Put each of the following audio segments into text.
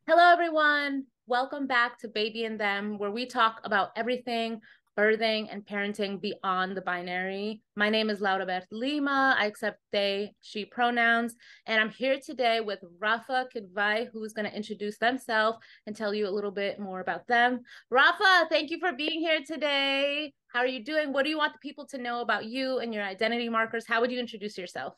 Hello, everyone. Welcome back to Baby and Them, where we talk about everything birthing and parenting beyond the binary. My name is Laura Bert Lima. I accept they, she pronouns. And I'm here today with Rafa Kidvai, who's going to introduce themselves and tell you a little bit more about them. Rafa, thank you for being here today. How are you doing? What do you want the people to know about you and your identity markers? How would you introduce yourself?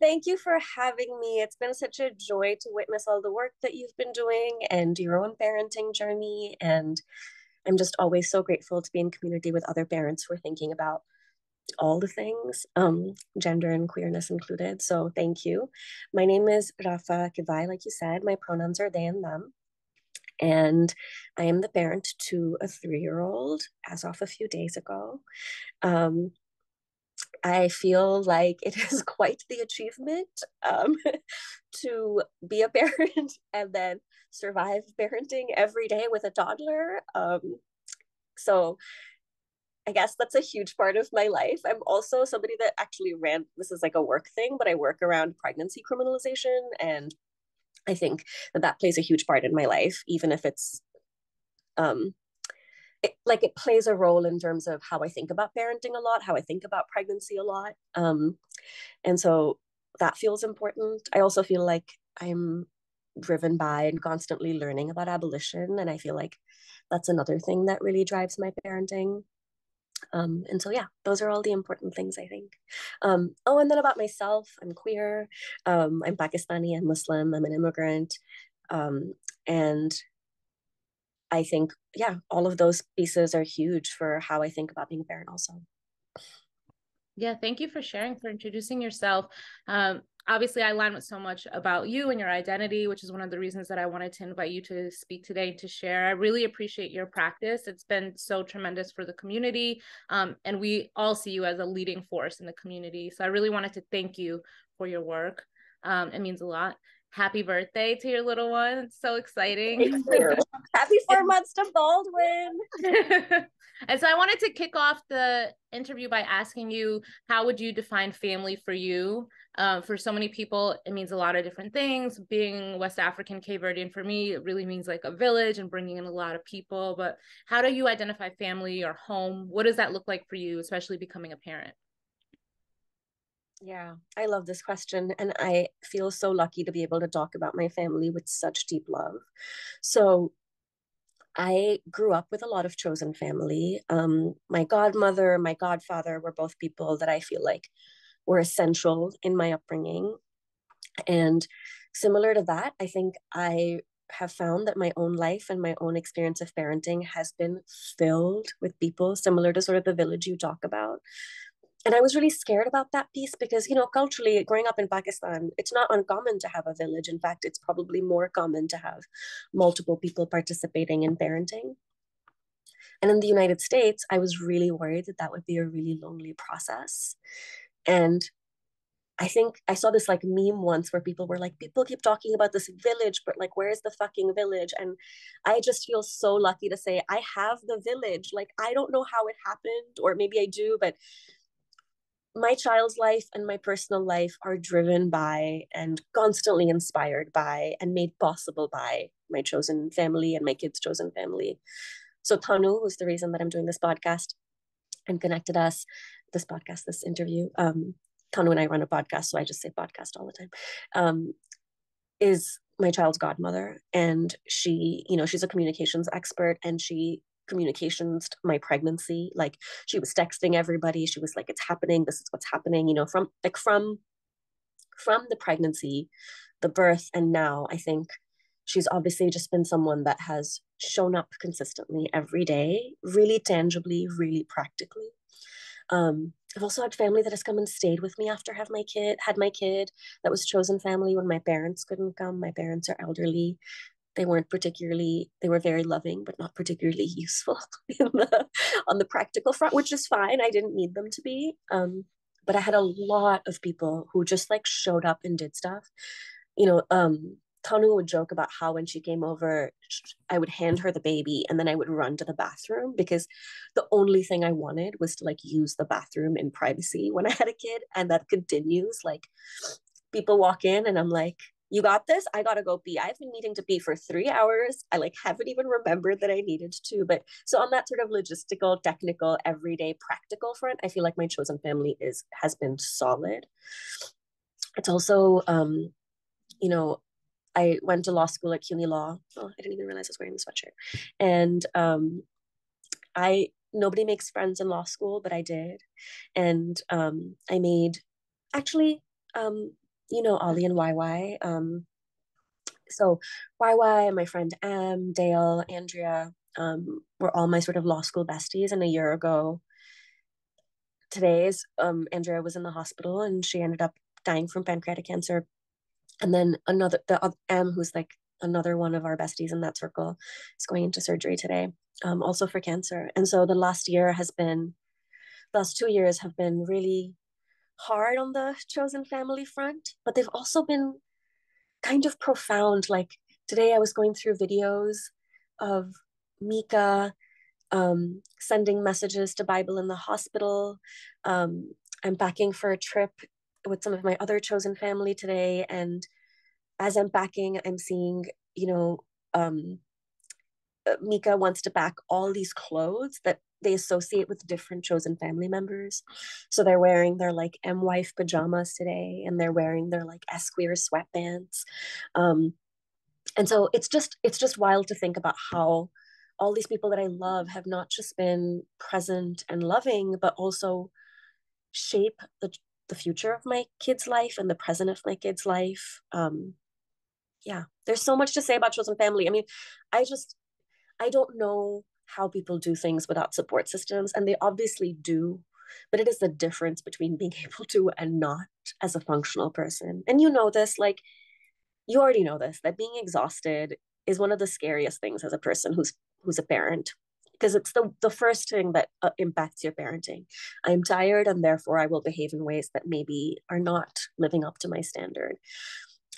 Thank you for having me. It's been such a joy to witness all the work that you've been doing and your own parenting journey. And I'm just always so grateful to be in community with other parents who are thinking about all the things, gender and queerness included. So thank you. My name is Rafa Kidvai, like you said. My pronouns are they and them. And I am the parent to a 3-year-old as of a few days ago. Um, I feel like it is quite the achievement to be a parent and then survive parenting every day with a toddler. So I guess that's a huge part of my life. I'm also somebody that actually this is like a work thing, but I work around pregnancy criminalization. And I think that that plays a huge part in my life, even if um, it plays a role in terms of how I think about parenting a lot, how I think about pregnancy a lot. And so that feels important. I also feel like I'm driven by and constantly learning about abolition. And I feel like that's another thing that really drives my parenting. And so, yeah, those are all the important things, I think. And then about myself, I'm queer, I'm Pakistani, I'm Muslim, I'm an immigrant. And I think, yeah, all of those pieces are huge for how I think about being a parent also. Yeah, thank you for sharing, for introducing yourself. Obviously, I learned so much about you and your identity, which is one of the reasons that I wanted to invite you to speak today to share. I really appreciate your practice. It's been so tremendous for the community. And we all see you as a leading force in the community. So I really wanted to thank you for your work. It means a lot. Happy birthday to your little one. It's so exciting. Happy 4 months to Baldwin. And so I wanted to kick off the interview by asking you, how would you define family for you? For so many people, it means a lot of different things. Being West African, Cape Verdean, for me, it really means like a village and bringing in a lot of people. But how do you identify family or home? What does that look like for you, especially becoming a parent? Yeah, I love this question. And I feel so lucky to be able to talk about my family with such deep love. So I grew up with a lot of chosen family. My godmother, my godfather were both people that I feel like were essential in my upbringing. And similar to that, I think I have found that my own life and my own experience of parenting has been filled with people similar to sort of the village you talk about. And I was really scared about that piece because, culturally, growing up in Pakistan, it's not uncommon to have a village. In fact, it's probably more common to have multiple people participating in parenting. And in the United States, I was really worried that that would be a really lonely process. And I think I saw this like meme once where people were like, people keep talking about this village, but like, where's the fucking village? And I just feel so lucky to say I have the village. Like, I don't know how it happened, or maybe I do, but my child's life and my personal life are driven by and constantly inspired by and made possible by my chosen family and my kids' chosen family. So Tanu was the reason that I'm doing this podcast and connected us. This interview. Tanu and I run a podcast, so I just say podcast all the time. Is my child's godmother, and she's a communications expert, and she communications my pregnancy. Like, she was texting everybody. She was like, it's happening, this is what's happening, from the pregnancy, the birth, and now. I think she's obviously just been someone that has shown up consistently every day, really tangibly, really practically. I've also had family that has come and stayed with me after had my kid. That was chosen family when my parents couldn't come. My parents are elderly. They were very loving, but not particularly useful on the practical front, which is fine. I didn't need them to be. But I had a lot of people who just like showed up and did stuff. You know, Tanu would joke about how when she came over, I would hand her the baby and then I would run to the bathroom because the only thing I wanted was to like use the bathroom in privacy when I had a kid. And that continues. Like, people walk in and I'm like, you got this. I gotta go pee. I've been needing to pee for 3 hours. I like haven't even remembered that I needed to. But so on that sort of logistical, technical, everyday, practical front, I feel like my chosen family has been solid. It's also, you know, I went to law school at CUNY Law. Oh, I didn't even realize I was wearing the sweatshirt. And nobody makes friends in law school, but I did. And I made, actually, Ollie and YY. So YY and my friend Dale, Andrea, were all my sort of law school besties. And a year ago, Andrea was in the hospital and she ended up dying from pancreatic cancer. And then who's like another one of our besties in that circle, is going into surgery today, also for cancer. And so the last 2 years have been really hard on the chosen family front, but they've also been kind of profound. Like today I was going through videos of Mika sending messages to Bible in the hospital. I'm packing for a trip with some of my other chosen family today. And as I'm packing, I'm seeing, Mika wants to pack all these clothes that they associate with different chosen family members. So they're wearing their like M-wife pajamas today, and they're wearing their like S-queer sweatpants. And so it's just wild to think about how all these people that I love have not just been present and loving, but also shape the future of my kid's life and the present of my kid's life. Yeah, there's so much to say about chosen family. I mean, I don't know how people do things without support systems, and they obviously do, but it is the difference between being able to and not as a functional person. And you know this, like, you already know this, that being exhausted is one of the scariest things as a person who's a parent, because it's the first thing that impacts your parenting. I'm tired, and therefore I will behave in ways that maybe are not living up to my standard.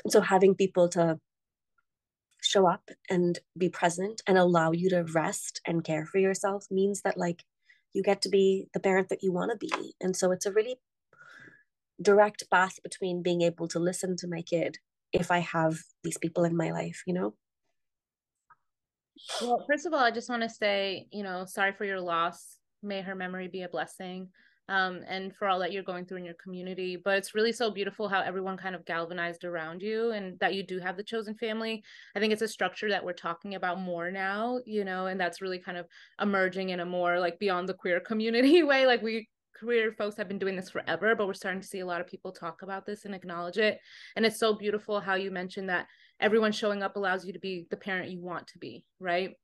And so having people to show up and be present and allow you to rest and care for yourself means that like you get to be the parent that you want to be. And so it's a really direct path between being able to listen to my kid if I have these people in my life, you know? Well, first of all, I just want to say, sorry for your loss. May her memory be a blessing. And for all that you're going through in your community. But it's really so beautiful how everyone kind of galvanized around you, and that you do have the chosen family. I think it's a structure that we're talking about more now, and that's really kind of emerging in a more like beyond the queer community way. Like queer folks have been doing this forever, but we're starting to see a lot of people talk about this and acknowledge it. And it's so beautiful how you mentioned that everyone showing up allows you to be the parent you want to be, right?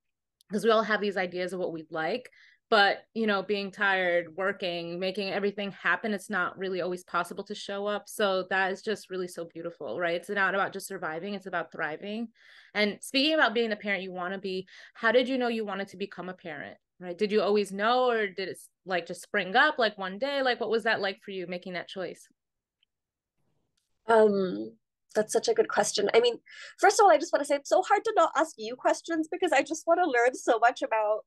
Because we all have these ideas of what we'd like, but being tired, working, making everything happen, it's not really always possible to show up. So that is just really so beautiful, right? It's not about just surviving, it's about thriving. And speaking about being the parent you want to be, how did you know you wanted to become a parent, right? Did you always know, or did it like just spring up like one day? Like what was that like for you making that choice? That's such a good question. I mean, first of all, I just want to say it's so hard to not ask you questions because I just want to learn so much about,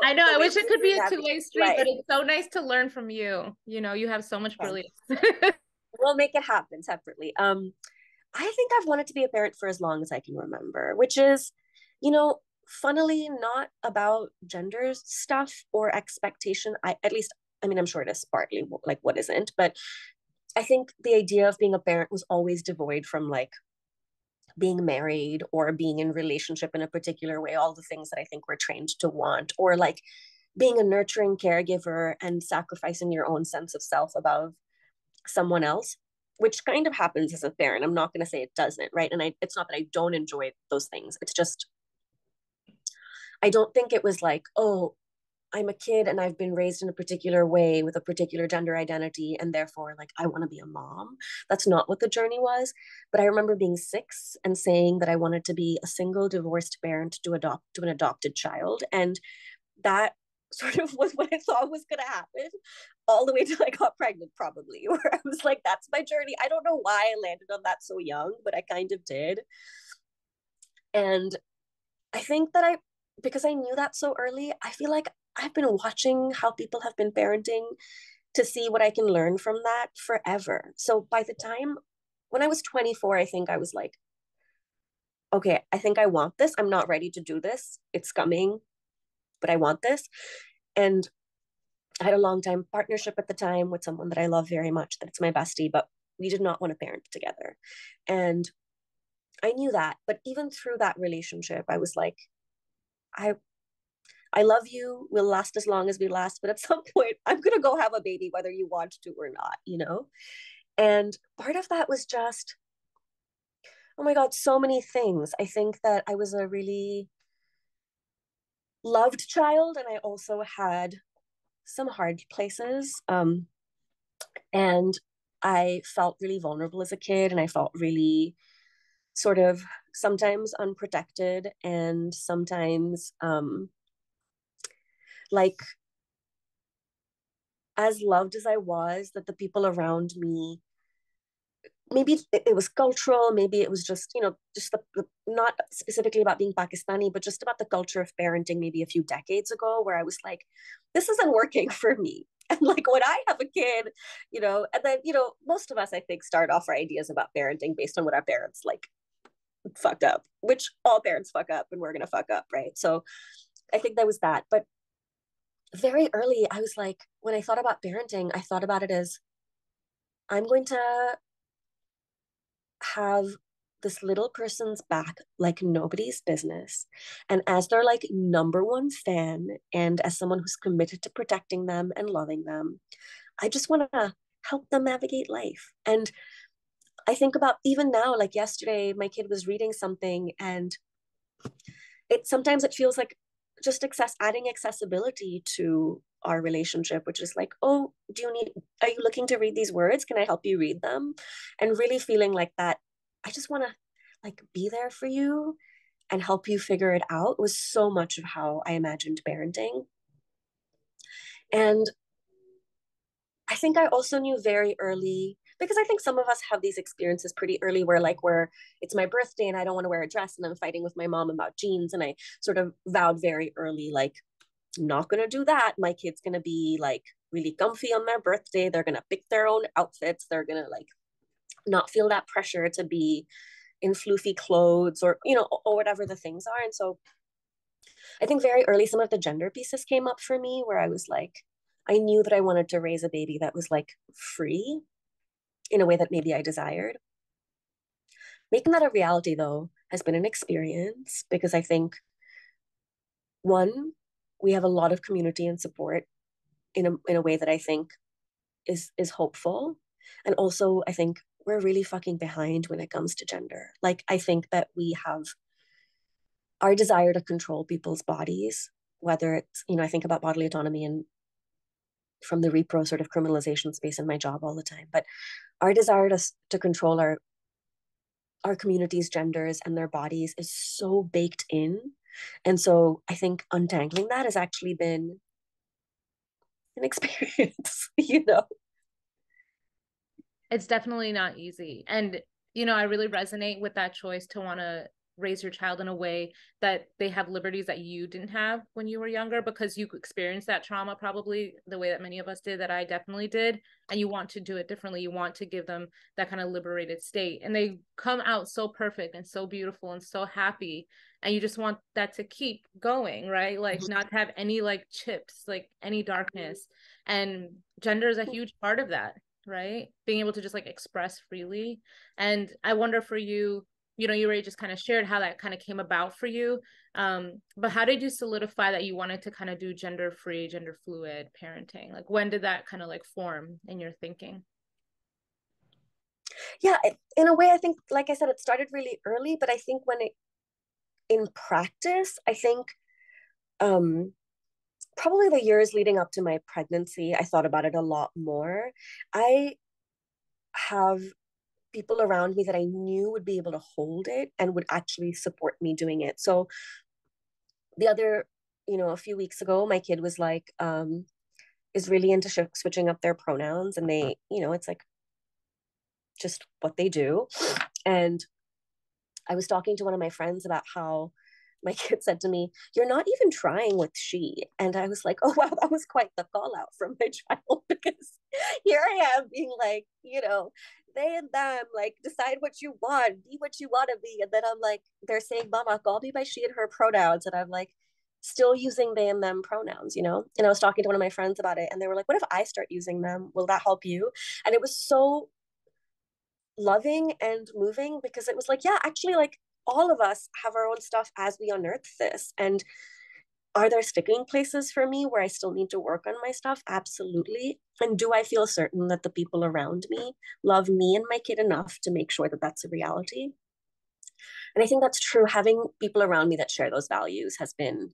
I know, the I way wish it that could be you a navigate two-way street, but life. it's so nice to learn from you. You have so much Yeah, brilliance. we'll make it happen separately. I think I've wanted to be a parent for as long as I can remember, which is, funnily not about gender stuff or expectation. I mean, I'm sure it is partly like what isn't, but I think the idea of being a parent was always devoid from like being married or being in relationship in a particular way, all the things that I think we're trained to want, or like being a nurturing caregiver and sacrificing your own sense of self above someone else, which kind of happens as a parent. I'm not going to say it doesn't, right? And it's not that I don't enjoy those things. It's just, I don't think it was like, oh, I'm a kid and I've been raised in a particular way with a particular gender identity, and therefore, like, I want to be a mom. That's not what the journey was. But I remember being 6 and saying that I wanted to be a single divorced parent to an adopted child. And that sort of was what I thought was going to happen all the way till I got pregnant, probably, where I was like, that's my journey. I don't know why I landed on that so young, but I kind of did. And I think that because I knew that so early, I feel like I've been watching how people have been parenting to see what I can learn from that forever. So by the time when I was 24, I think I was like, okay, I think I want this. I'm not ready to do this. It's coming, but I want this. And I had a long time partnership at the time with someone that I love very much, that it's my bestie, but we did not want to parent together. And I knew that. But even through that relationship, I was like, I I love you. We'll last as long as we last, but at some point I'm gonna go have a baby, whether you want to or not, you know? And part of that was just, oh my God, so many things. I think that I was a really loved child, and I also had some hard places. And I felt really vulnerable as a kid, and I felt really sort of sometimes unprotected, and sometimes like as loved as I was, that the people around me, maybe it was cultural, maybe it was just, you know, just not specifically about being Pakistani, but just about the culture of parenting maybe a few decades ago, where I was like, this isn't working for me. And like when I have a kid, you know, and then, you know, most of us, I think, start off our ideas about parenting based on what our parents like fucked up, which all parents fuck up and we're going to fuck up. Right. So I think that was that. But very early, I was like, when I thought about parenting, I thought about it as I'm going to have this little person's back like nobody's business. And as their like number one fan, and as someone who's committed to protecting them and loving them, I just want to help them navigate life. And I think about even now, like yesterday, my kid was reading something, and sometimes it feels like just adding accessibility to our relationship, which is like, oh, are you looking to read these words? Can I help you read them? And really feeling like that, I just want to like be there for you and help you figure it out, was so much of how I imagined parenting. And I think I also knew very early, because I think some of us have these experiences pretty early where it's my birthday and I don't want to wear a dress and I'm fighting with my mom about jeans. And I sort of vowed very early, like, I'm not going to do that. My kid's going to be like really comfy on their birthday. They're going to pick their own outfits. They're going to like not feel that pressure to be in floofy clothes, or, you know, or whatever the things are. And so I think very early, some of the gender pieces came up for me, where I was like, I knew that I wanted to raise a baby that was like free in a way that maybe I desired. Making that a reality, though, has been an experience, because I think, one, we have a lot of community and support in a way that I think is hopeful. And also, I think we're really fucking behind when it comes to gender. Like, I think that we have our desire to control people's bodies, whether it's, you know, I think about bodily autonomy and from the repro sort of criminalization space in my job all the time, but our desire to control our community's genders and their bodies is so baked in. And so I think untangling that has actually been an experience, you know? It's definitely not easy. And, you know, I really resonate with that choice to want to raise your child in a way that they have liberties that you didn't have when you were younger, because you experienced that trauma probably the way that many of us did, that I definitely did. And you want to do it differently. You want to give them that kind of liberated state. And they come out so perfect and so beautiful and so happy. And you just want that to keep going, right? Like not to have any like chips, like any darkness. And gender is a huge part of that, right? Being able to just like express freely. And I wonder for you, you know, you already just kind of shared how that kind of came about for you. But how did you solidify that you wanted to kind of do gender free, gender fluid parenting? Like when did that kind of like form in your thinking? Yeah, in a way, I think, like I said, it started really early, but I think in practice, I think probably the years leading up to my pregnancy, I thought about it a lot more. I have people around me that I knew would be able to hold it and would actually support me doing it. So the other, you know, a few weeks ago, my kid was like, is really into switching up their pronouns, and they, you know, it's like just what they do. And I was talking to one of my friends about how my kid said to me, "You're not even trying with she." And I was like, oh, wow, that was quite the call out from my child, because here I am being like, they and them, like, decide what you want, be what you want to be. And then I'm like, they're saying, Mama, call me by she and her pronouns. And I'm like, still using they and them pronouns, And I was talking to one of my friends about it, and they were like, what if I start using them? Will that help you? And it was so loving and moving, because it was like, yeah, actually, like, all of us have our own stuff as we unearth this. And are there sticking places for me where I still need to work on my stuff? Absolutely. And do I feel certain that the people around me love me and my kid enough to make sure that that's a reality? And I think that's true. Having people around me that share those values has been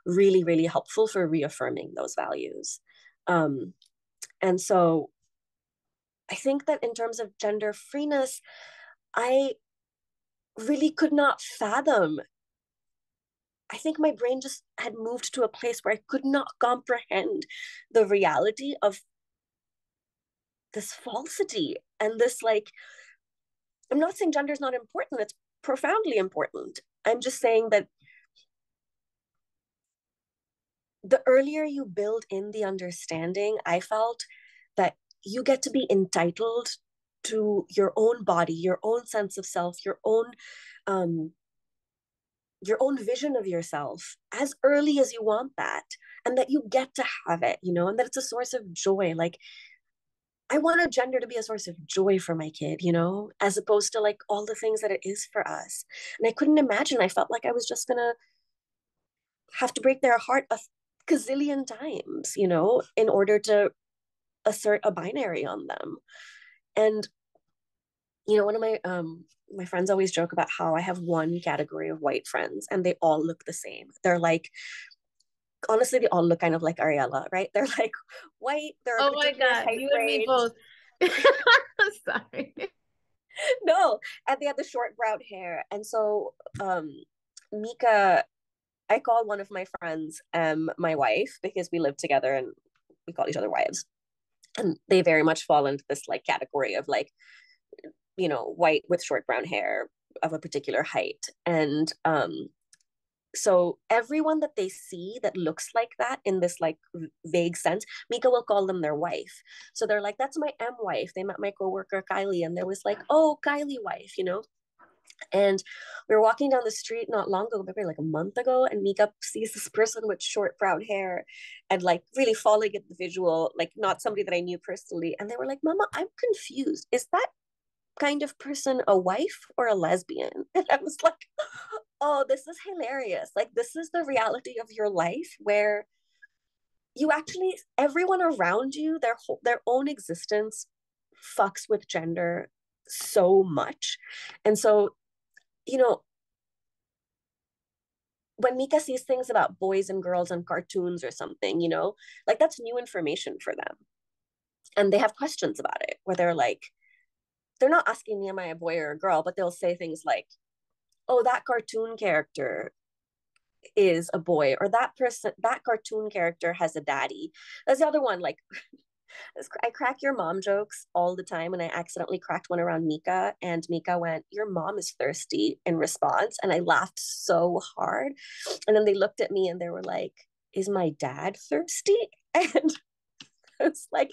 really, really helpful for reaffirming those values. And so I think that in terms of gender freeness, I really could not fathom. I think my brain just had moved to a place where I could not comprehend the reality of this falsity and this, like, I'm not saying gender is not important. It's profoundly important. I'm just saying that the earlier you build in the understanding, I felt that you get to be entitled to your own body, your own sense of self, your own vision of yourself as early as you want that, and that you get to have it, and that it's a source of joy. Like, I want a gender to be a source of joy for my kid, as opposed to like all the things that it is for us. And I couldn't imagine. I felt like I was just gonna have to break their heart a gazillion times, in order to assert a binary on them. And one of my friends always joke about how I have one category of white friends and they all look the same. They're like, honestly, they all look kind of like Ariella, right? They're like white, they're a particular height you and me range. both. Sorry. No, and they have the short brown hair. And so Mika, I call one of my friends my wife, because we live together and we call each other wives. And they very much fall into this like category of like, white with short brown hair of a particular height. And so everyone that they see that looks like that in this like vague sense, Mika will call them their wife. So they're like, that's my M wife. They met my coworker Kylie, and there was like, oh, Kylie wife, And we were walking down the street not long ago, maybe like a month ago, and Mika sees this person with short brown hair and like really falling at the visual, like not somebody that I knew personally. And they were like, Mama, I'm confused. Is that kind of person a wife or a lesbian? And I was like, oh, this is hilarious. Like, this is the reality of your life, where you actually, everyone around you, their own existence fucks with gender so much. And so, when Mika sees things about boys and girls on cartoons or something, like, that's new information for them. And they have questions about it, where they're like, they're not asking me, am I a boy or a girl, but they'll say things like, oh, that cartoon character is a boy, or that cartoon character has a daddy. That's the other one. Like, I crack your mom jokes all the time, and I accidentally cracked one around Mika, and Mika went, your mom is thirsty, in response. And I laughed so hard. And then they looked at me and they were like, is my dad thirsty? And I was like,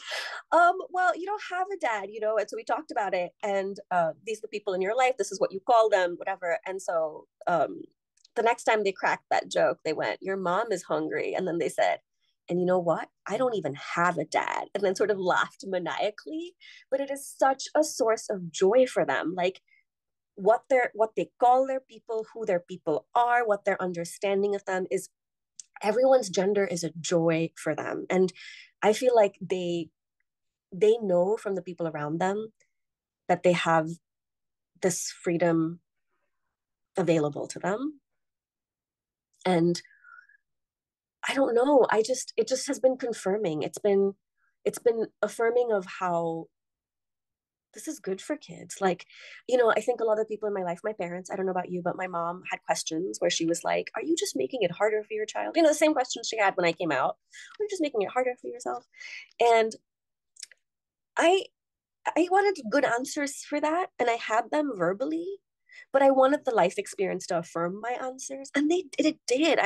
well, you don't have a dad, And so we talked about it, and these are the people in your life. This is what you call them, whatever. And so the next time they cracked that joke, they went, your mom is hungry. And then they said, and you know what? I don't even have a dad. And then sort of laughed maniacally. But it is such a source of joy for them. Like, what they call their people, who their people are, what their understanding of them is. Everyone's gender is a joy for them. And I feel like they know from the people around them that they have this freedom available to them. And I don't know, it just has been confirming. It's been affirming of how this is good for kids. Like, I think a lot of people in my life, my parents, I don't know about you, but my mom had questions where she was like, are you just making it harder for your child? The same questions she had when I came out. Are you just making it harder for yourself? And I wanted good answers for that, and I had them verbally, but I wanted the life experience to affirm my answers. And it did.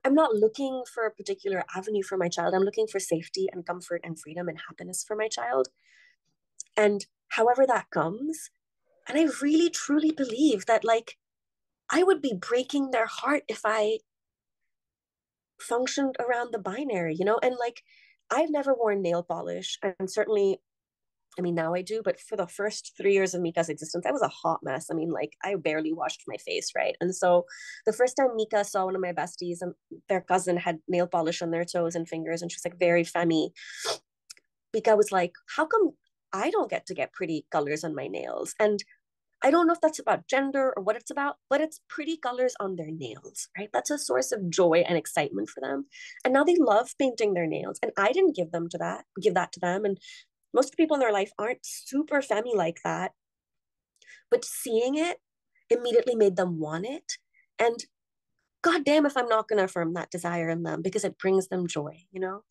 I'm not looking for a particular avenue for my child. I'm looking for safety and comfort and freedom and happiness for my child. And however that comes, and I really truly believe that like I would be breaking their heart if I functioned around the binary, you know? And like I've never worn nail polish, and certainly, I mean, now I do, but for the first 3 years of Mika's existence, I was a hot mess. I mean, like, I barely washed my face, right? And so the first time Mika saw one of my besties and their cousin had nail polish on their toes and fingers, and she's like very femmy, Mika was like, how come I don't get to get pretty colors on my nails? And I don't know if that's about gender or what it's about, but it's pretty colors on their nails, right? That's a source of joy and excitement for them. And now they love painting their nails. And I didn't give that to them. And most people in their life aren't super femmy like that. But seeing it immediately made them want it. And goddamn if I'm not going to affirm that desire in them because it brings them joy, you know?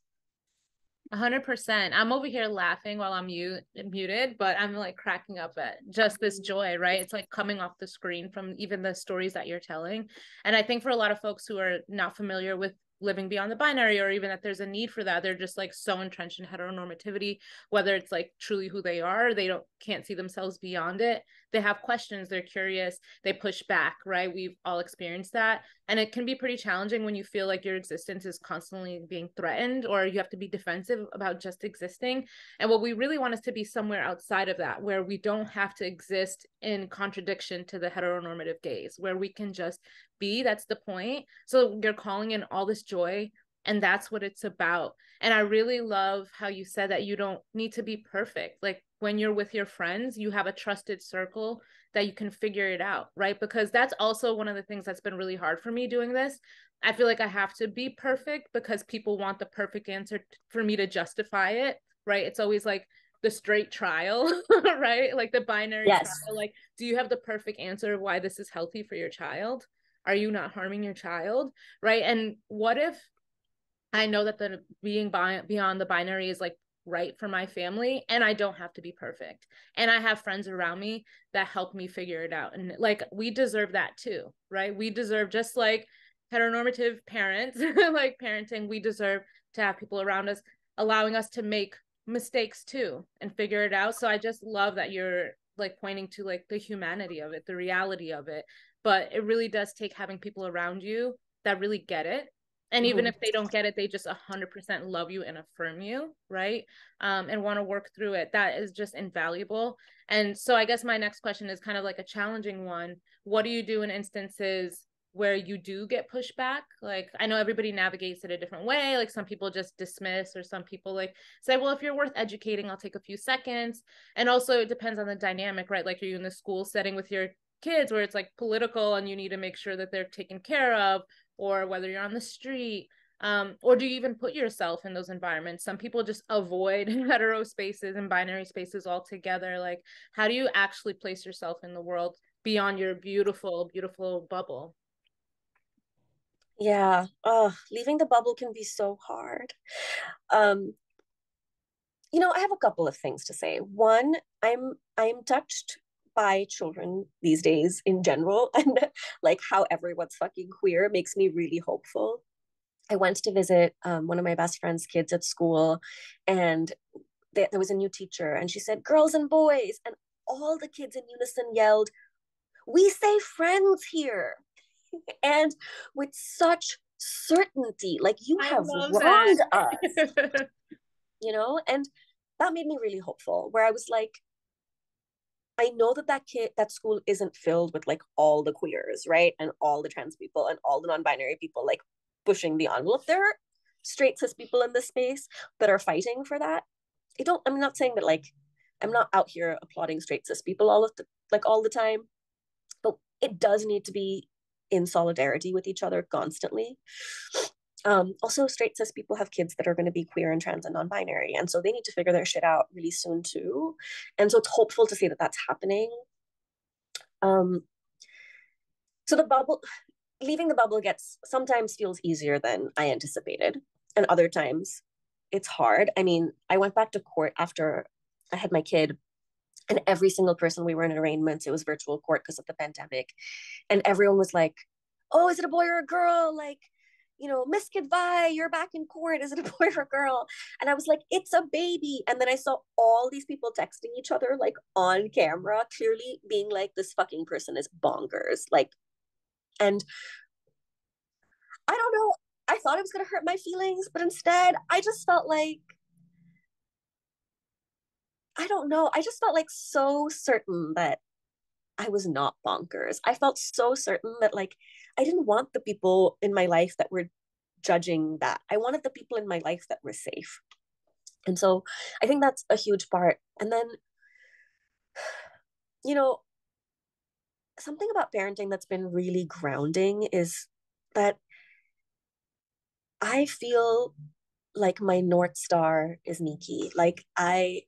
100%. I'm over here laughing while I'm muted, but I'm like cracking up at just this joy, right? It's like coming off the screen from even the stories that you're telling. And I think for a lot of folks who are not familiar with living beyond the binary, or even that there's a need for that, they're just like so entrenched in heteronormativity, whether it's like truly who they are, they can't see themselves beyond it. They have questions, they're curious, they push back, right? We've all experienced that. And it can be pretty challenging when you feel like your existence is constantly being threatened, or you have to be defensive about just existing. And what we really want is to be somewhere outside of that, where we don't have to exist in contradiction to the heteronormative gaze, where we can just be. That's the point. So you're calling in all this joy, and that's what it's about. And I really love how you said that you don't need to be perfect. Like when you're with your friends, you have a trusted circle that you can figure it out, right? Because that's also one of the things that's been really hard for me doing this. I feel like I have to be perfect because people want the perfect answer for me to justify it, right? It's always like the straight trial, right? Like the binary Yes. trial. Like, do you have the perfect answer of why this is healthy for your child? Are you not harming your child, right? And what if I know that the being beyond the binary is like right for my family, and I don't have to be perfect, and I have friends around me that help me figure it out? And like we deserve that too, right? We deserve, just like heteronormative parents like parenting, we deserve to have people around us allowing us to make mistakes too and figure it out. So I just love that you're like pointing to like the humanity of it, the reality of it. But it really does take having people around you that really get it. And even if they don't get it, they just 100% love you and affirm you, right? And want to work through it. That is just invaluable. And so I guess my next question is kind of like a challenging one. What do you do in instances where you do get pushback? Like, I know everybody navigates it a different way. Like some people just dismiss, or some people like say, well, if you're worth educating, I'll take a few seconds. And also it depends on the dynamic, right? Like, are you in the school setting with your kids where it's like political and you need to make sure that they're taken care of, or whether you're on the street, or do you even put yourself in those environments? Some people just avoid hetero spaces and binary spaces altogether. Like, how do you actually place yourself in the world beyond your beautiful, beautiful bubble? Yeah. Leaving the bubble can be so hard. I have a couple of things to say. One, I'm touched by children these days in general, and like how everyone's fucking queer makes me really hopeful. I went to visit one of my best friend's kids at school, and there was a new teacher, and she said, "Girls and boys," and all the kids in unison yelled, "We say friends here," and with such certainty, like you I have love that. wronged us, and that made me really hopeful. Where I was like, I know that school isn't filled with like all the queers, right? And all the trans people and all the non-binary people like pushing the envelope. There are straight cis people in this space that are fighting for that. I'm not saying that like I'm not out here applauding straight cis people all the time, but it does need to be in solidarity with each other constantly. Also, straight cis people have kids that are going to be queer and trans and non-binary, and so they need to figure their shit out really soon too. And so it's hopeful to see that that's happening. So leaving the bubble gets sometimes feels easier than I anticipated, and other times it's hard. I mean, I went back to court after I had my kid, And every single person, we were in arraignments, it was virtual court because of the pandemic. And everyone was like, oh, is it a boy or a girl? Like, Miss Kidvai, you're back in court. Is it a boy or a girl? And I was like, it's a baby. And then I saw all these people texting each other, like on camera, clearly being like, this fucking person is bonkers. Like, and I don't know. I thought it was going to hurt my feelings, but instead I just felt like, I don't know. I just felt like so certain that I was not bonkers. I felt so certain that like I didn't want the people in my life that were judging that. I wanted the people in my life that were safe. And so I think that's a huge part. And then, you know, something about parenting that's been really grounding is that I feel like my North Star is Nikki. Like I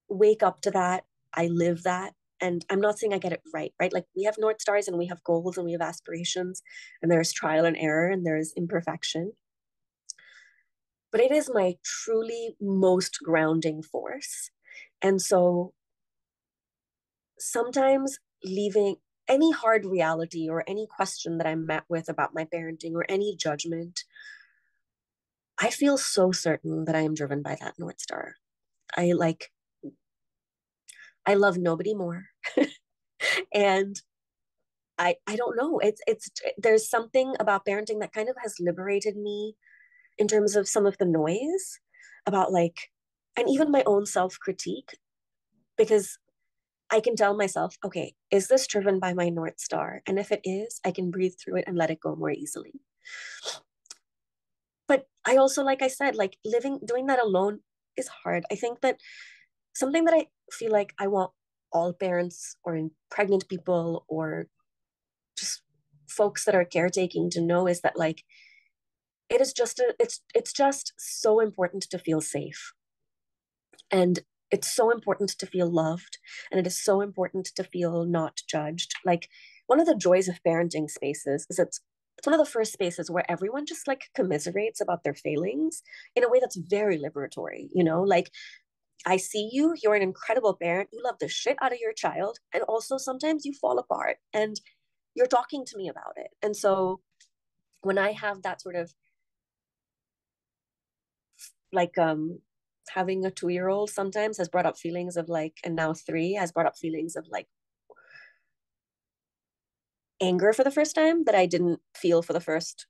wake up to that, I live that. And I'm not saying I get it right, right? Like we have North Stars and we have goals and we have aspirations, and there's trial and error and there's imperfection. But it is my truly most grounding force. And so sometimes leaving any hard reality or any question that I'm met with about my parenting or any judgment, I feel so certain that I am driven by that North Star. I like, I love nobody more. And I don't know. It's there's something about parenting that kind of has liberated me in terms of some of the noise about like, and even my own self-critique, because I can tell myself, okay, is this driven by my North Star? And if it is, I can breathe through it and let it go more easily. But I also, like I said, like doing that alone is hard. I think that something that I feel like I want all parents or pregnant people or just folks that are caretaking to know is that like it is just it's just so important to feel safe, and it's so important to feel loved, and it is so important to feel not judged. Like one of the joys of parenting spaces is it's one of the first spaces where everyone just like commiserates about their failings in a way that's very liberatory, like I see you, you're an incredible parent, you love the shit out of your child, and also sometimes you fall apart and you're talking to me about it. And so when I have that sort of like having a 2-year-old sometimes has brought up feelings of like, and now 3 has brought up feelings of like anger for the first time that I didn't feel for the first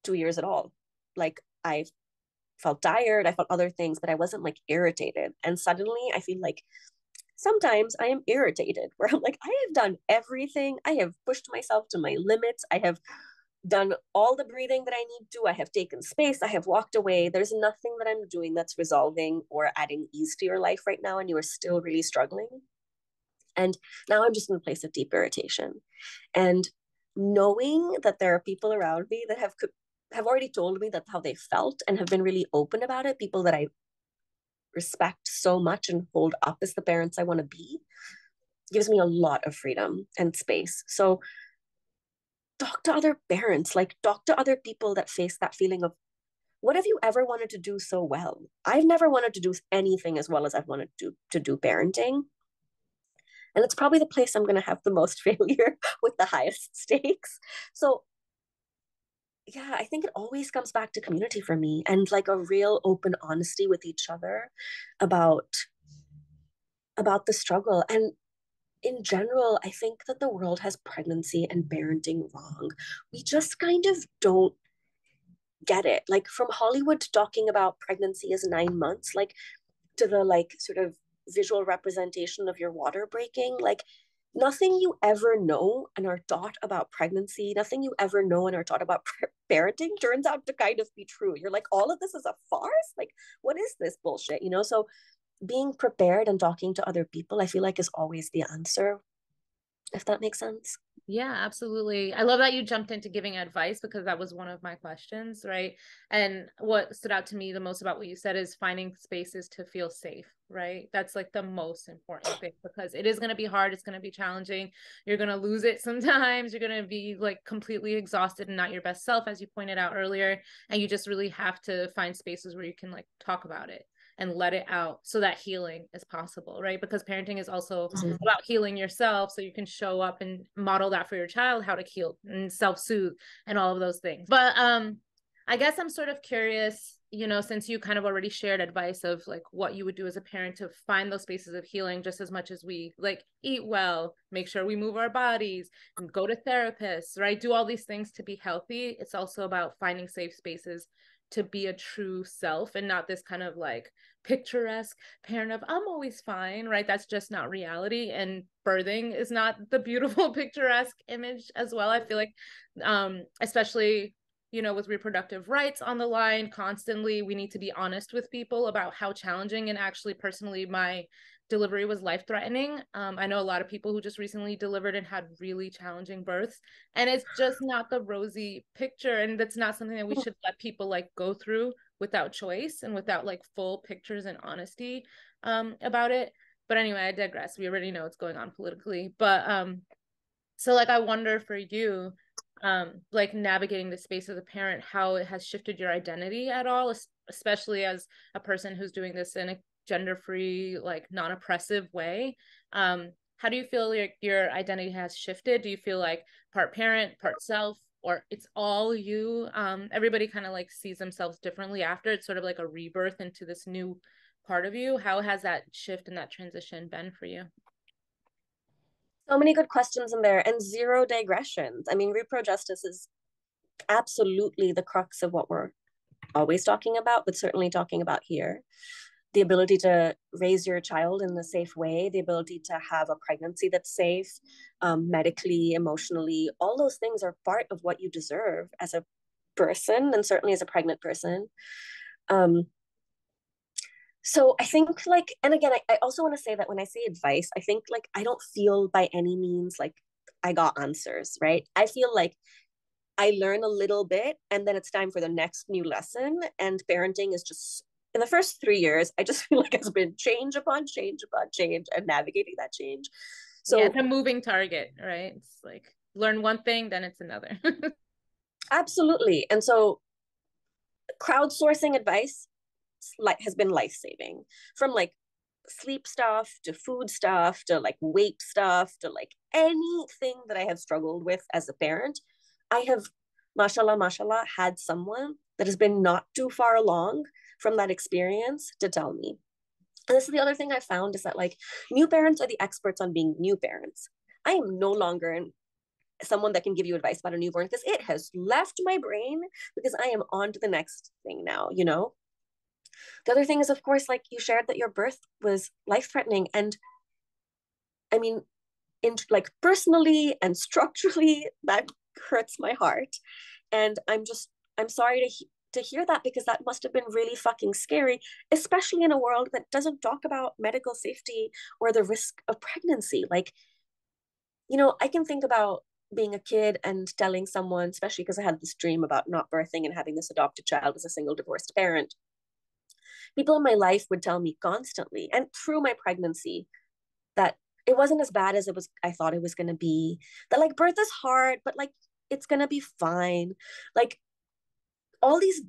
2 years at all. Like I felt tired, I felt other things, but I wasn't like irritated. And suddenly I feel like sometimes I am irritated, where I'm like, I have done everything. I have pushed myself to my limits. I have done all the breathing that I need to. I have taken space. I have walked away. There's nothing that I'm doing that's resolving or adding ease to your life right now, and you are still really struggling. And now I'm just in a place of deep irritation. And knowing that there are people around me that have already told me that how they felt and have been really open about it, people that I respect so much and hold up as the parents I want to be, gives me a lot of freedom and space. So talk to other parents, like talk to other people that face that feeling of, what have you ever wanted to do so well? I've never wanted to do anything as well as I've wanted to do parenting. And it's probably the place I'm going to have the most failure with the highest stakes. So yeah, I think it always comes back to community for me, and like a real open honesty with each other about the struggle. And in general, I think that the world has pregnancy and parenting wrong. We just kind of don't get it. Like from Hollywood talking about pregnancy as 9 months, like to the like sort of visual representation of your water breaking, like nothing you ever know and are taught about pregnancy, nothing you ever know and are taught about parenting turns out to kind of be true. You're like, all of this is a farce? Like, what is this bullshit? So being prepared and talking to other people, I feel like is always the answer, if that makes sense. Yeah, absolutely. I love that you jumped into giving advice, because that was one of my questions, right? And what stood out to me the most about what you said is finding spaces to feel safe, right? That's like the most important thing, because it is going to be hard. It's going to be challenging. You're going to lose it sometimes. You're going to be like completely exhausted and not your best self, as you pointed out earlier. And you just really have to find spaces where you can like talk about it. and let it out so that healing is possible, right? Because parenting is also Mhm. about healing yourself, so you can show up and model that for your child, how to heal and self-soothe and all of those things. But I guess I'm sort of curious, you know, since you kind of already shared advice of like what you would do as a parent to find those spaces of healing, just as much as we like eat well, make sure we move our bodies and go to therapists, right? Do all these things to be healthy. It's also about finding safe spaces to be a true self and not this kind of like picturesque parent of I'm always fine, right? That's just not reality. And birthing is not the beautiful picturesque image as well. I feel like especially, you know, with reproductive rights on the line constantly, we need to be honest with people about how challenging, and actually personally my delivery was life-threatening. I know a lot of people who just recently delivered and had really challenging births, and it's just not the rosy picture, and that's not something that we should let people like go through without choice and without like full pictures and honesty about it. But anyway, I digress. We already know what's going on politically. But so like I wonder for you, like navigating the space as a parent, how it has shifted your identity at all, especially as a person who's doing this in a gender-free, like non-oppressive way. How do you feel like your identity has shifted? Do you feel like part parent, part self, or it's all you? Everybody kind of like sees themselves differently after. It's sort of like a rebirth into this new part of you. How has that shift and that transition been for you? So many good questions in there and zero digressions. I mean, repro justice is absolutely the crux of what we're always talking about, but certainly talking about here. The ability to raise your child in a safe way, the ability to have a pregnancy that's safe, medically, emotionally, all those things are part of what you deserve as a person, and certainly as a pregnant person. So I think like, and again, I also want to say that when I say advice, I think like I don't feel by any means like I got answers, right? I feel like I learn a little bit and then it's time for the next new lesson. And parenting is just in the first 3 years, I just feel like it's been change upon change upon change and navigating that change. Yeah, So it's a moving target, right? It's like learn one thing, then it's another. absolutely. And so crowdsourcing advice like has been life-saving, from like sleep stuff to food stuff to like weight stuff to like anything that I have struggled with as a parent. I have, mashallah, had someone that has been not too far along from that experience to tell me. And this is the other thing I found, is that like new parents are the experts on being new parents. I am no longer someone that can give you advice about a newborn because it has left my brain, because I am on to the next thing now, you know? The other thing is, of course, like you shared that your birth was life threatening. And I mean, in like personally and structurally, that hurts my heart. And I'm sorry to hear that, because that must have been really fucking scary, especially in a world that doesn't talk about medical safety or the risk of pregnancy. Like, you know, I can think about being a kid and telling someone, especially because I had this dream about not birthing and having this adopted child as a single divorced parent. People in my life would tell me constantly, and through my pregnancy, that it wasn't as bad as it was I thought it was going to be, that like birth is hard, but like it's going to be fine. Like all these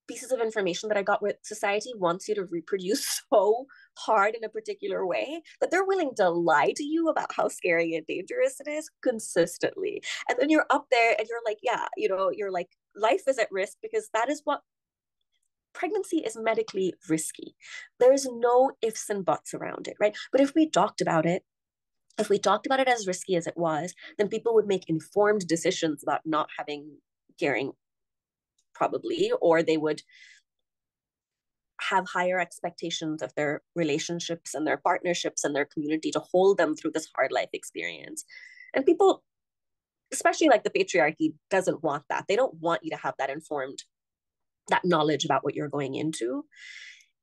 pieces of information that I got, where society wants you to reproduce so hard in a particular way that they're willing to lie to you about how scary and dangerous it is consistently. And then you're up there and you're like, yeah, you know, you're like, life is at risk, because that is what pregnancy is. Medically risky. There's no ifs and buts around it, right? But if we talked about it, as risky as it was, then people would make informed decisions about not having caring, probably, or they would have higher expectations of their relationships and their partnerships and their community to hold them through this hard life experience. And people, especially like the patriarchy, doesn't want that. They don't want you to have that informed, that knowledge about what you're going into.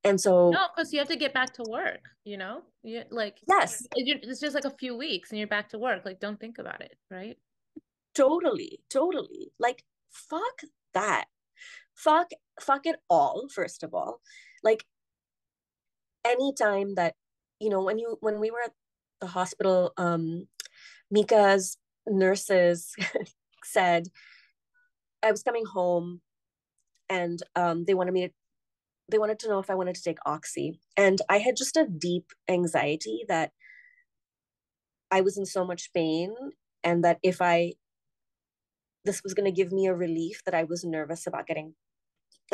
And so, No, because you have to get back to work, you know? You like yes, it's just like a few weeks and you're back to work. Like, don't think about it, right? totally. Like, fuck that. Fuck it all, first of all. Like, anytime that, you know, when we were at the hospital, Mika's nurses said I was coming home, and they wanted me to they wanted to know if I wanted to take Oxy. And I had just a deep anxiety that I was in so much pain, and that if this was going to give me a relief, that I was nervous about getting,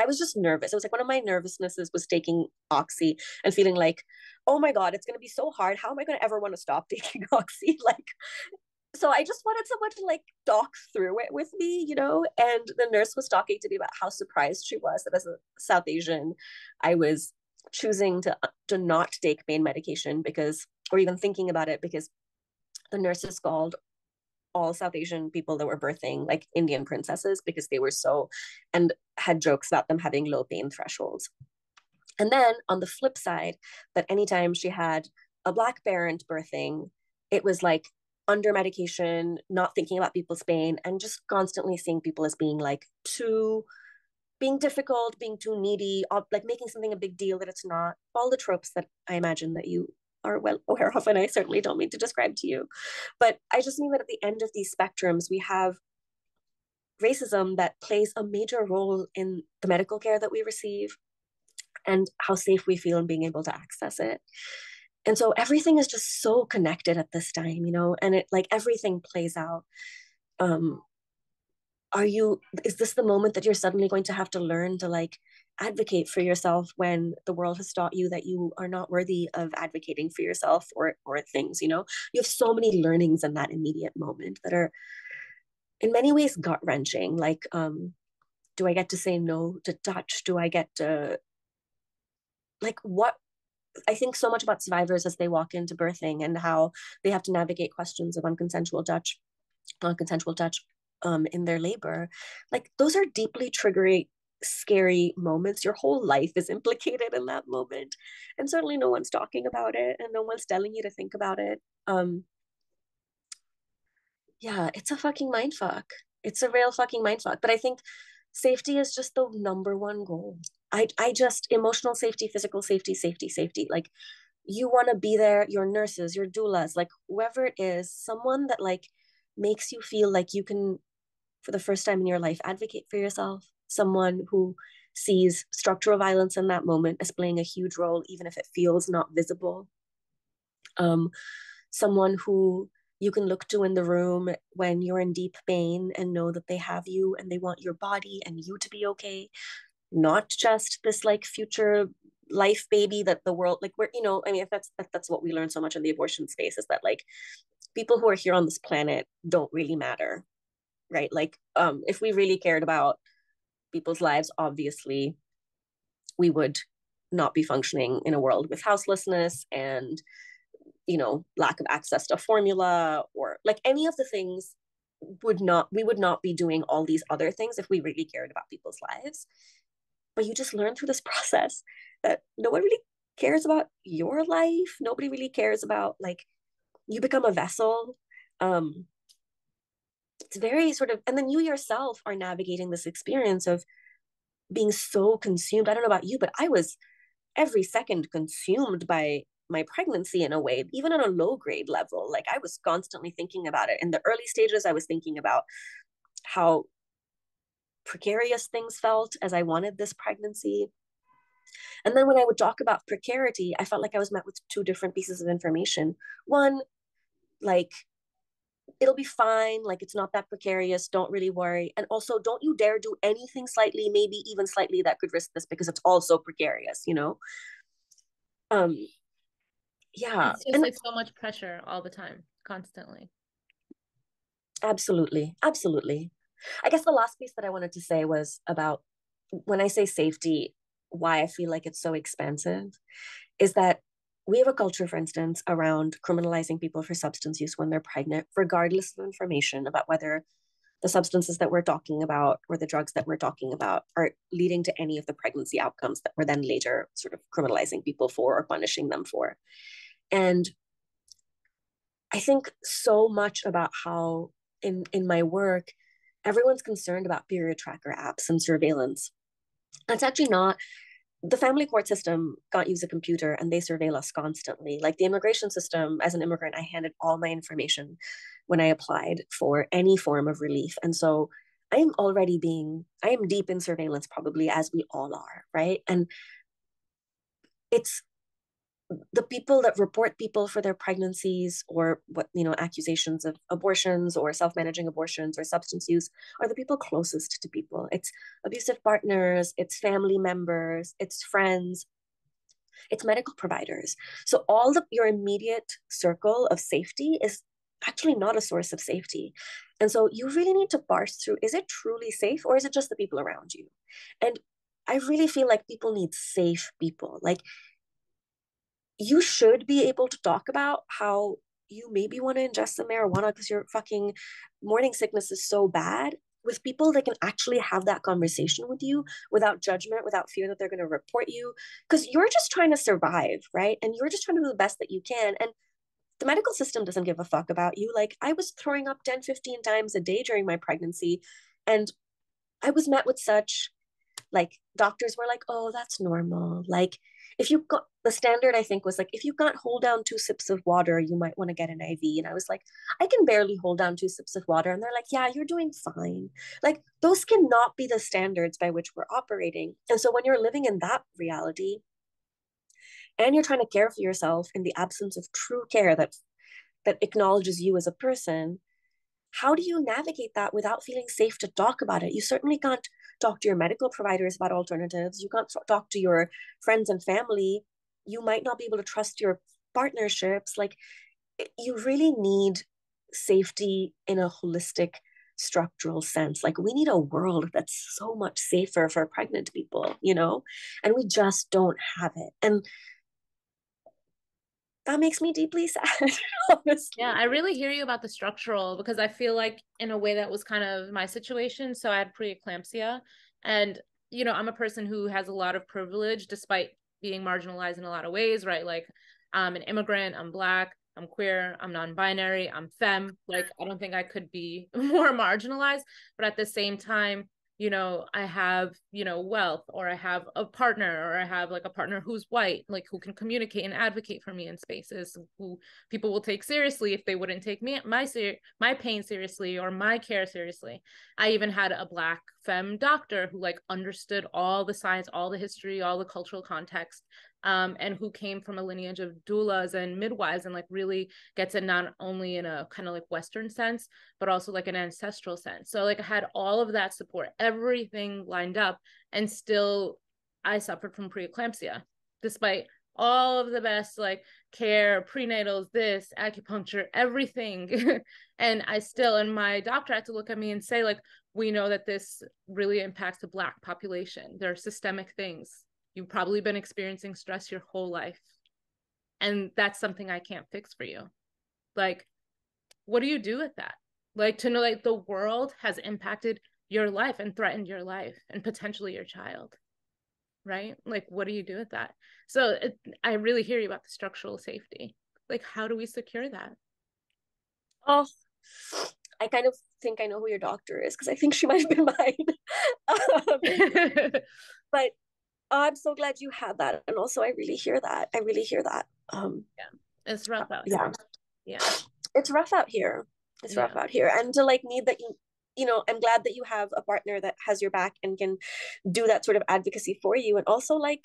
I was just nervous. It was like one of my nervousnesses was taking Oxy and feeling like, oh my God, it's going to be so hard. How am I going to ever want to stop taking Oxy? Like, so I just wanted someone to like talk through it with me, you know? And the nurse was talking to me about how surprised she was that as a South Asian, I was choosing to not take pain medication because, or even thinking about it, because the nurses called all South Asian people that were birthing like Indian princesses because they were so, and had jokes about them having low pain thresholds. And then on the flip side, that anytime she had a Black parent birthing, it was like under medication, not thinking about people's pain, and just constantly seeing people as being like being difficult, being too needy, like making something a big deal that it's not. All the tropes that I imagine that you are well aware of, and I certainly don't mean to describe to you. But I just mean that at the end of these spectrums, we have racism that plays a major role in the medical care that we receive and how safe we feel in being able to access it. And so everything is just so connected at this time, you know, and it like everything plays out. Is this the moment that you're suddenly going to have to learn to like advocate for yourself when the world has taught you that you are not worthy of advocating for yourself or things, you know? You have so many learnings in that immediate moment that are in many ways gut wrenching. Like, do I get to say no to touch? Do I get to, like, what? I think so much about survivors as they walk into birthing and how they have to navigate questions of unconsensual touch in their labor. Like, those are deeply triggering, scary moments. Your whole life is implicated in that moment, and certainly no one's talking about it, and no one's telling you to think about it. Yeah, it's a fucking mindfuck. It's a real fucking mindfuck. But I think safety is just the number one goal. I just emotional safety, physical safety, safety. Like, you want to be there, your nurses, your doulas, like whoever it is, someone that like makes you feel like you can, for the first time in your life, advocate for yourself. Someone who sees structural violence in that moment as playing a huge role, even if it feels not visible. Someone who you can look to in the room when you're in deep pain and know that they have you and they want your body and you to be okay, not just this like future life baby that the world, like, we're, you know, I mean, if that's what we learn so much in the abortion space, is that like people who are here on this planet don't really matter, right? Like, if we really cared about people's lives, obviously we would not be functioning in a world with houselessness and, you know, lack of access to formula, or like any of the things we would not be doing all these other things if we really cared about people's lives. But you just learn through this process that no one really cares about your life. Nobody really cares about, like, you become a vessel. It's very sort of, and then you yourself are navigating this experience of being so consumed. I don't know about you, but I was every second consumed by my pregnancy in a way, even on a low grade level. Like, I was constantly thinking about it. In the early stages, I was thinking about how precarious things felt as I wanted this pregnancy. And then when I would talk about precarity, I felt like I was met with two different pieces of information. One, like, it'll be fine, like, it's not that precarious, don't really worry. And also, don't you dare do anything slightly, maybe even slightly, that could risk this, because it's also precarious, you know? Yeah. It's just And like so much pressure all the time, constantly. absolutely. I guess the last piece that I wanted to say was about, when I say safety, why I feel like it's so expensive is that we have a culture, for instance, around criminalizing people for substance use when they're pregnant, regardless of information about whether the substances that we're talking about or the drugs that we're talking about are leading to any of the pregnancy outcomes that we're then later sort of criminalizing people for or punishing them for. And I think so much about how in my work, everyone's concerned about period tracker apps and surveillance. That's actually not, the family court system can't use a computer and they surveil us constantly. Like, the immigration system, as an immigrant, I handed all my information when I applied for any form of relief. And so I am deep in surveillance, probably, as we all are, right? And it's the people that report people for their pregnancies or what, accusations of abortions or self-managing abortions or substance use are the people closest to people. It's abusive partners, it's family members, it's friends, it's medical providers. So all of your immediate circle of safety is actually not a source of safety. And so you really need to parse through, is it truly safe or is it just the people around you? And I really feel like people need safe people. Like, you should be able to talk about how you maybe want to ingest some marijuana because your fucking morning sickness is so bad, with people that can actually have that conversation with you without judgment, without fear that they're going to report you, because you're just trying to survive, right? And you're just trying to do the best that you can. And the medical system doesn't give a fuck about you. Like, I was throwing up 10, 15 times a day during my pregnancy, and I was met with such, like, doctors were like, oh, that's normal. Like, if you got the standard, I think, was like, if you can't hold down 2 sips of water, you might want to get an IV. And I was like, I can barely hold down 2 sips of water. And they're like, yeah, you're doing fine. Like, those cannot be the standards by which we're operating. And so when you're living in that reality and you're trying to care for yourself in the absence of true care that acknowledges you as a person, how do you navigate that without feeling safe to talk about it? You certainly can't talk to your medical providers about alternatives. You can't talk to your friends and family. You might not be able to trust your partnerships. Like, you really need safety in a holistic, structural sense. Like, we need a world that's so much safer for pregnant people, and we just don't have it. And that makes me deeply sad, honestly. Yeah, I really hear you about the structural, because I feel like in a way that was kind of my situation. So I had preeclampsia, and I'm a person who has a lot of privilege despite being marginalized in a lot of ways, right? Like, I'm an immigrant, I'm Black, I'm queer, I'm non-binary, I'm femme. Like, I don't think I could be more marginalized, but at the same time, I have, wealth, or I have a partner, or I have like a partner who's white, like, who can communicate and advocate for me in spaces, who people will take seriously if they wouldn't take my pain seriously or my care seriously. I even had a Black femme doctor who like understood all the science, all the history, all the cultural context, and who came from a lineage of doulas and midwives, and like really gets it not only in a kind of like Western sense, but also like an ancestral sense. So like I had all of that support, everything lined up, and still I suffered from preeclampsia, despite all of the best like care, prenatals, this, acupuncture, everything. And my doctor had to look at me and say, like, we know that this really impacts the Black population. There are systemic things. You've probably been experiencing stress your whole life, and that's something I can't fix for you. Like, what do you do with that? Like, to know like the world has impacted your life and threatened your life and potentially your child, right? Like, what do you do with that? So I really hear you about the structural safety. Like, how do we secure that? Oh, I kind of think I know who your doctor is, because I think she might have been mine. But I'm so glad you had that. And also, I really hear that. Yeah, it's rough out yeah. here. Yeah. It's rough out here. It's rough out here. And to like need that I'm glad that you have a partner that has your back and can do that sort of advocacy for you. And also, like,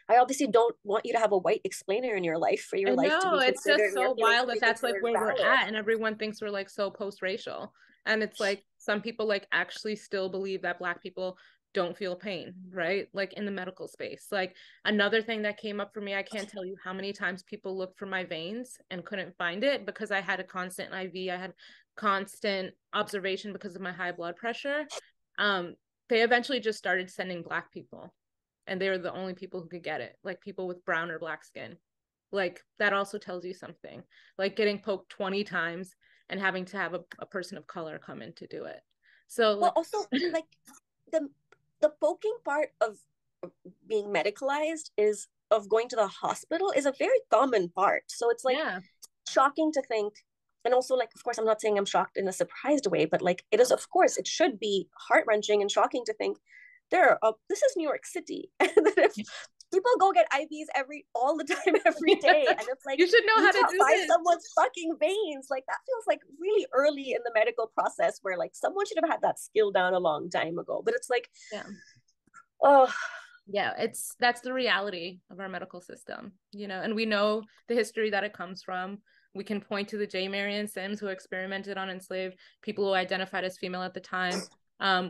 I obviously don't want you to have a white explainer in your life for your I life to know, be it's considered. just so wild that that's like where we're at, and everyone thinks we're like so post-racial. And it's like some people like actually still believe that Black people don't feel pain, right? Like in the medical space. Like, another thing that came up for me, I can't tell you how many times people looked for my veins and couldn't find it because I had a constant IV. I had constant observation because of my high blood pressure. They eventually just started sending Black people, and they were the only people who could get it, like people with brown or Black skin. Like, that also tells you something, like getting poked 20 times and having to have a person of color come in to do it. So like, well, also like the poking part of being medicalized is of going to the hospital is a very common part. So it's like shocking to think. And also, like, of course, I'm not saying I'm shocked in a surprised way, but like, it is, of course, it should be heart-wrenching and shocking to think this is New York City. And that if people go get IVs all the time, every day, and it's like, you should know how to do find this. someone's fucking veins. Like, that feels like really early in the medical process, where like someone should have had that skill down a long time ago. But it's like, oh, Yeah, that's the reality of our medical system, and we know the history that it comes from. We can point to the J. Marion Sims who experimented on enslaved people who identified as female at the time,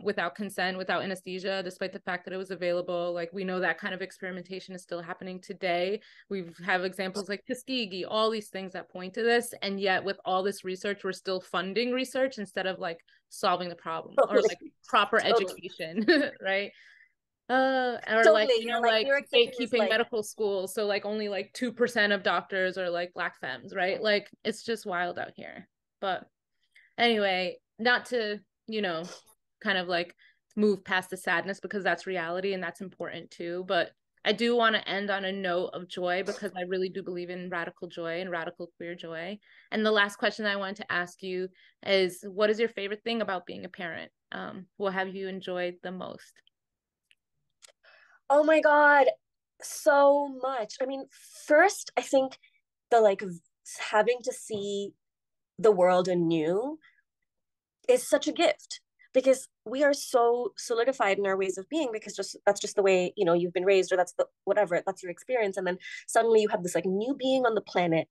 without consent, without anesthesia, despite the fact that it was available. Like, we know that kind of experimentation is still happening today. We have examples like Tuskegee, all these things that point to this, and yet with all this research, we're still funding research instead of like solving the problem or like proper education, right? Or like, Totally. You're like, like New York City is gatekeeping like, medical schools, so like only like 2% of doctors are like Black femmes, right? Like, it's just wild out here. But anyway, not to, kind of like move past the sadness, because that's reality and that's important too. But I do want to end on a note of joy, because I really do believe in radical joy and radical queer joy. And the last question I wanted to ask you is, what is your favorite thing about being a parent? What have you enjoyed the most? oh my God, so much. I mean, first, I think the like having to see the world anew is such a gift, because we are so solidified in our ways of being, because just that's just the way, you've been raised, or that's the whatever, that's your experience. And then suddenly you have this like new being on the planet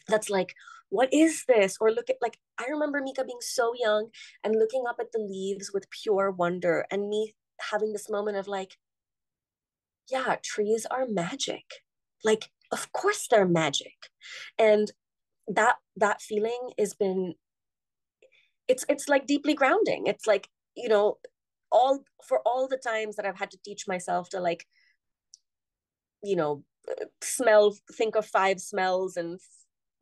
that's like, what is this? Or look at, like, I remember Mika being so young and looking up at the leaves with pure wonder, and me having this moment of like, yeah, trees are magic. Like, of course they're magic. And that feeling has been, it's like deeply grounding. It's like, all the times that I've had to teach myself to like, you know, think of 5 smells and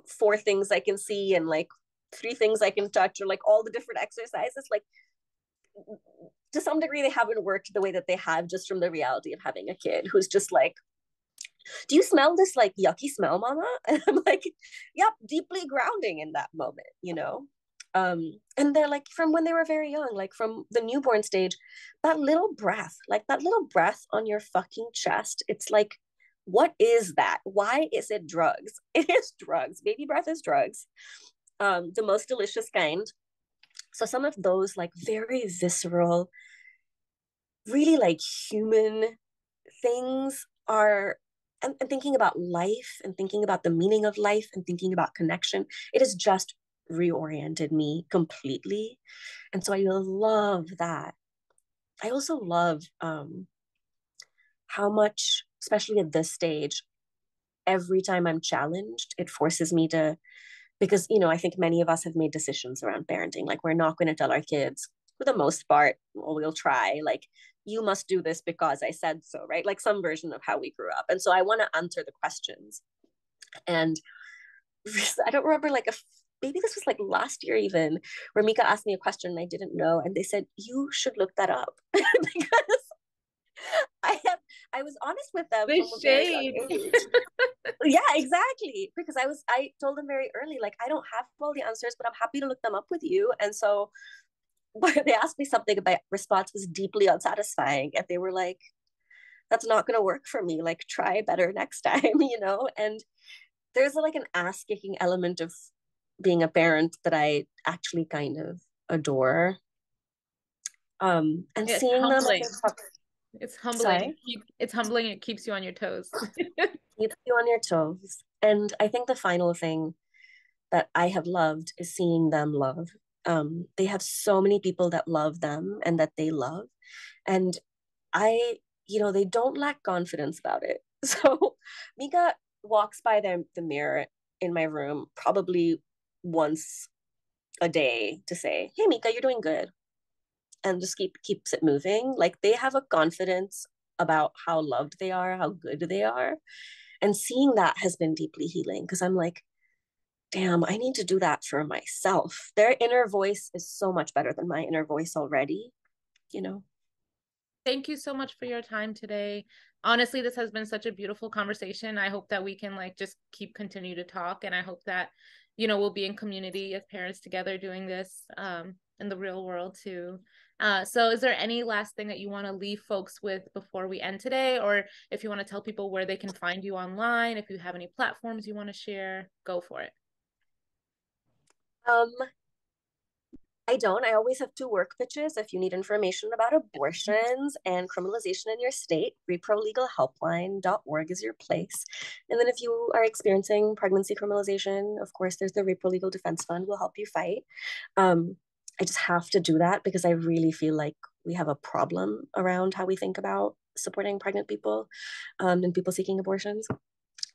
4 things I can see, and like 3 things I can touch, or like all the different exercises, like to some degree they haven't worked the way that they have, just from the reality of having a kid who's just like, do you smell this like yucky smell, mama? And I'm like, yep, deeply grounding in that moment. And they're like, from when they were very young, like from the newborn stage, that little breath, like that little breath on your fucking chest, it's like, what is that? Why is it drugs? It is drugs. Baby breath is drugs. The most delicious kind. So some of those like very visceral, really like human things are, and thinking about life and thinking about the meaning of life and thinking about connection, it has just reoriented me completely. And so I love that. I also love how much, especially at this stage, every time I'm challenged, it forces me to, because, I think many of us have made decisions around parenting. Like, we're not going to tell our kids, for the most part, or we'll try, like, you must do this because I said so, right? Like some version of how we grew up. And so I want to answer the questions. And I don't remember, like, maybe this was like last year even, where Mika asked me a question and I didn't know. And they said, you should look that up. Because I was honest with them The from a very young shade. age. Yeah, exactly. Because I told them very early, like, I don't have all the answers, but I'm happy to look them up with you. And so when they asked me something, my response was deeply unsatisfying. And they were like, that's not going to work for me. Like, try better next time. And there's like an ass kicking element of being a parent that I actually kind of adore. And It's seeing them, humbling. It's humbling. sorry, It's humbling. It keeps you on your toes. keeps you on your toes. And I think the final thing that I have loved is seeing them love. They have so many people that love them and that they love. And they don't lack confidence about it. So Mika walks by the mirror in my room probably once a day to say, hey, Mika, you're doing good. And just keeps it moving. Like, they have a confidence about how loved they are, how good they are. And seeing that has been deeply healing, because I'm like, damn, I need to do that for myself. Their inner voice is so much better than my inner voice already. Thank you so much for your time today. Honestly, this has been such a beautiful conversation. I hope that we can like just continue to talk. And I hope that, we'll be in community as parents together doing this in the real world too. So is there any last thing that you want to leave folks with before we end today? Or if you want to tell people where they can find you online, if you have any platforms you want to share, go for it. Um, I don't. I always have two work pitches. If you need information about abortions and criminalization in your state, reprolegalhelpline.org is your place. And then if you are experiencing pregnancy criminalization, of course, there's the Repro Legal Defense Fund will help you fight. I just have to do that because I really feel like we have a problem around how we think about supporting pregnant people and people seeking abortions.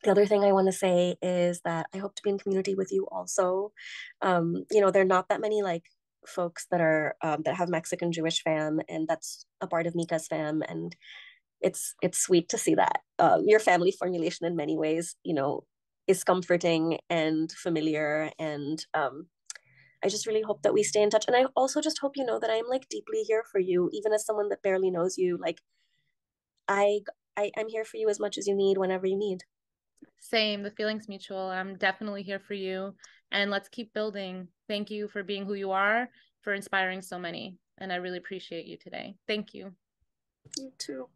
The other thing I want to say is that I hope to be in community with you also. There are not that many like folks that are that have Mexican Jewish fam, and that's a part of Mika's fam, and it's sweet to see that your family formulation in many ways, is comforting and familiar, and I just really hope that we stay in touch. And I also just hope that I'm like deeply here for you, even as someone that barely knows you. Like I I'm here for you as much as you need whenever you need. Same, the feeling's mutual. I'm definitely here for you, and let's keep building. Thank you for being who you are, for inspiring so many, and I really appreciate you today. Thank you. You too.